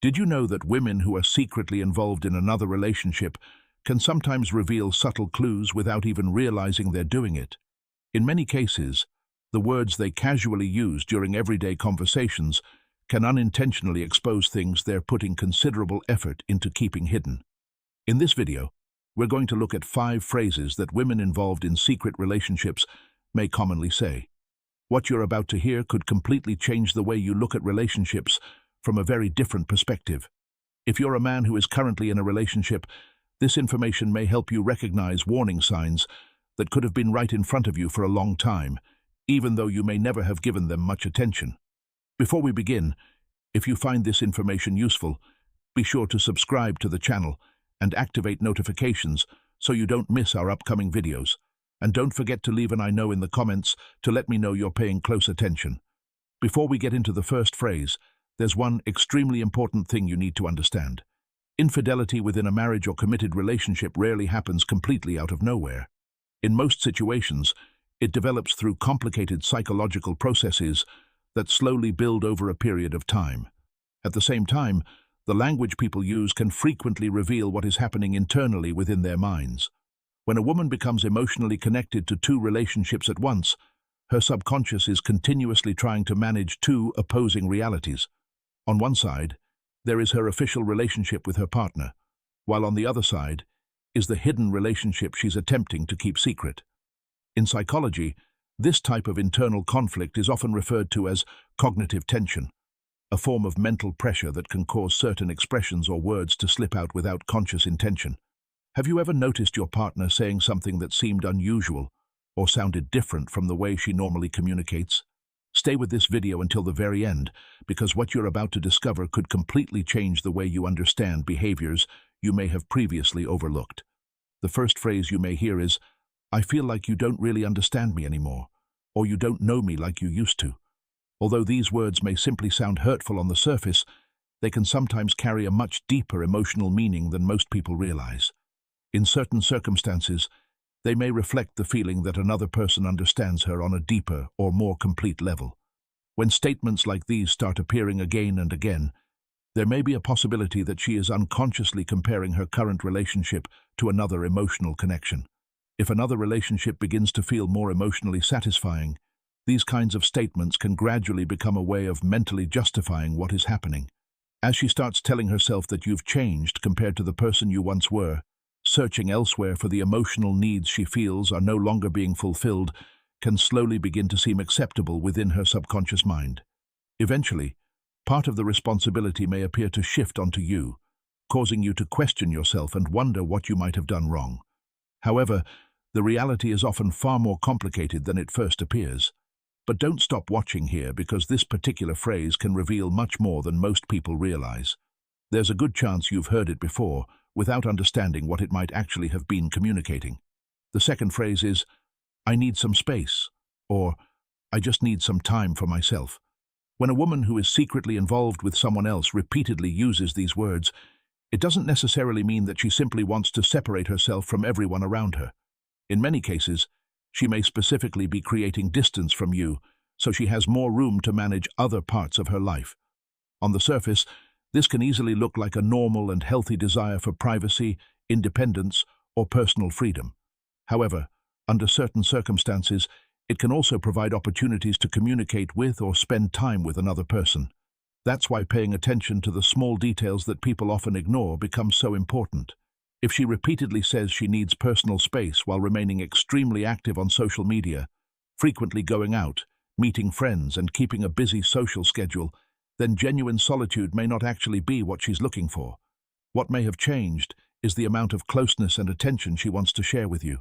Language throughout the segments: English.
Did you know that women who are secretly involved in another relationship can sometimes reveal subtle clues without even realizing they're doing it? In many cases, the words they casually use during everyday conversations can unintentionally expose things they're putting considerable effort into keeping hidden. In this video, we're going to look at 5 phrases that women involved in secret relationships may commonly say. What you're about to hear could completely change the way you look at relationships from a very different perspective. If you're a man who is currently in a relationship, this information may help you recognize warning signs that could have been right in front of you for a long time, even though you may never have given them much attention. Before we begin, if you find this information useful, be sure to subscribe to the channel and activate notifications so you don't miss our upcoming videos. And don't forget to leave an I know in the comments to let me know you're paying close attention. Before we get into the first phrase, there's one extremely important thing you need to understand. Infidelity within a marriage or committed relationship rarely happens completely out of nowhere. In most situations, it develops through complicated psychological processes that slowly build over a period of time. At the same time, the language people use can frequently reveal what is happening internally within their minds. When a woman becomes emotionally connected to 2 relationships at once, her subconscious is continuously trying to manage 2 opposing realities. On one side, there is her official relationship with her partner, while on the other side is the hidden relationship she's attempting to keep secret. In psychology, this type of internal conflict is often referred to as cognitive tension, a form of mental pressure that can cause certain expressions or words to slip out without conscious intention. Have you ever noticed your partner saying something that seemed unusual or sounded different from the way she normally communicates? Stay with this video until the very end, because what you're about to discover could completely change the way you understand behaviors you may have previously overlooked. The first phrase you may hear is, "I feel like you don't really understand me anymore," or "you don't know me like you used to." Although these words may simply sound hurtful on the surface, they can sometimes carry a much deeper emotional meaning than most people realize. In certain circumstances, they may reflect the feeling that another person understands her on a deeper or more complete level. When statements like these start appearing again and again, there may be a possibility that she is unconsciously comparing her current relationship to another emotional connection. If another relationship begins to feel more emotionally satisfying, these kinds of statements can gradually become a way of mentally justifying what is happening. As she starts telling herself that you've changed compared to the person you once were, searching elsewhere for the emotional needs she feels are no longer being fulfilled can slowly begin to seem acceptable within her subconscious mind. Eventually, part of the responsibility may appear to shift onto you, causing you to question yourself and wonder what you might have done wrong. However, the reality is often far more complicated than it first appears. But don't stop watching here, because this particular phrase can reveal much more than most people realize. There's a good chance you've heard it before, without understanding what it might actually have been communicating. The second phrase is, "I need some space," or "I just need some time for myself." When a woman who is secretly involved with someone else repeatedly uses these words, it doesn't necessarily mean that she simply wants to separate herself from everyone around her. In many cases, she may specifically be creating distance from you, so she has more room to manage other parts of her life. On the surface, this can easily look like a normal and healthy desire for privacy, independence, or personal freedom. However, under certain circumstances, it can also provide opportunities to communicate with or spend time with another person. That's why paying attention to the small details that people often ignore becomes so important. If she repeatedly says she needs personal space while remaining extremely active on social media, frequently going out, meeting friends, and keeping a busy social schedule, then genuine solitude may not actually be what she's looking for. What may have changed is the amount of closeness and attention she wants to share with you.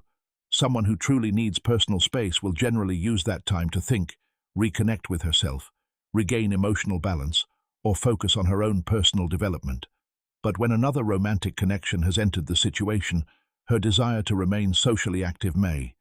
Someone who truly needs personal space will generally use that time to think, reconnect with herself, regain emotional balance, or focus on her own personal development. But when another romantic connection has entered the situation, her desire to remain socially active may,